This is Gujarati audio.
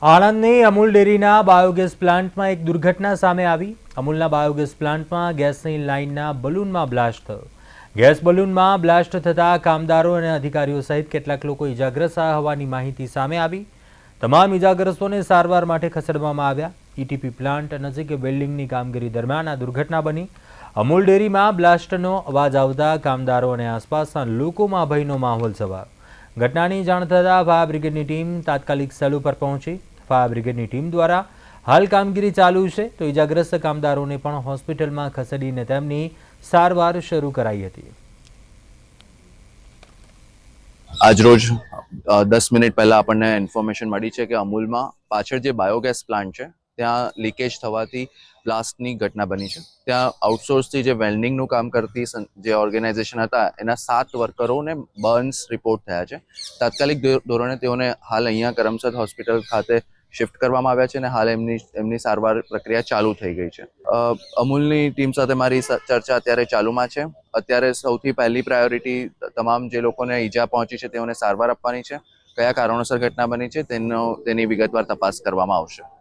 આણંદની અમૂલ ડેરીના બાયોગેસ પ્લાન્ટમાં એક દુર્ઘટના સામે આવી। અમૂલના બાયોગેસ પ્લાન્ટમાં ગેસની લાઇનના બલૂનમાં બ્લાસ્ટ થયો। ગેસ બલૂનમાં બ્લાસ્ટ થતાં કામદારો અને અધિકારીઓ સહિત કેટલાક લોકો ઇજાગ્રસ્ત હોવાની માહિતી સામે આવી। તમામ ઇજાગ્રસ્તોને સારવાર માટે ખસેડવામાં આવ્યા। ઈટીપી પ્લાન્ટ નજીક વેલ્ડિંગની કામગીરી દરમિયાન આ દુર્ઘટના બની। અમૂલ ડેરીમાં બ્લાસ્ટનો અવાજ આવતા કામદારો અને આસપાસના લોકોમાં ભયનો માહોલ છવાયો। ઘટનાની જાણ થતાં ફાયર બ્રિગેડની ટીમ તાત્કાલિક સ્થળ ઉપર પહોંચી। ફાયર બ્રિગેડની ટીમ દ્વારા હાલ કામગીરી ચાલુ છે, તો ઇજાગ્રસ્ત કામદારોને પણ હોસ્પિટલમાં ખસેડીને તેમની સારવાર શરૂ કરાઈ હતી। આજરોજ 10 મિનિટ પહેલા આપણને ઇન્ફોર્મેશન મળી છે કે અમૂલમાં પાછળ જે બાયોગેસ પ્લાન્ટ છે ત્યાં લીકેજ થવાથી બ્લાસ્ટની ઘટના બની છે। ત્યાં આઉટસોર્સથી જે વેલ્ડિંગનું કામ કરતી જે ઓર્ગેનાઇઝેશન હતા એના 7 વર્કરોને બર્ન્સ રિપોર્ટ થયા છે। તાત્કાલિક ધોરણે તેઓને હાલ અહીંયા કરમસદ હોસ્પિટલ ખાતે શિફ્ટ કરવામાં આવ્યા છે અને હાલ એમની સારવાર પ્રક્રિયા ચાલુ થઈ ગઈ છે। અમૂલની ટીમ સાથે મારી ચર્ચા અત્યારે ચાલુમાં છે। અત્યારે સૌથી પહેલી પ્રાયોરિટી તમામ જે લોકોને ઈજા પહોંચી છે તેઓને સારવાર આપવાની છે। કયા કારણોસર ઘટના બની છે તેની વિગતવાર તપાસ કરવામાં આવશે।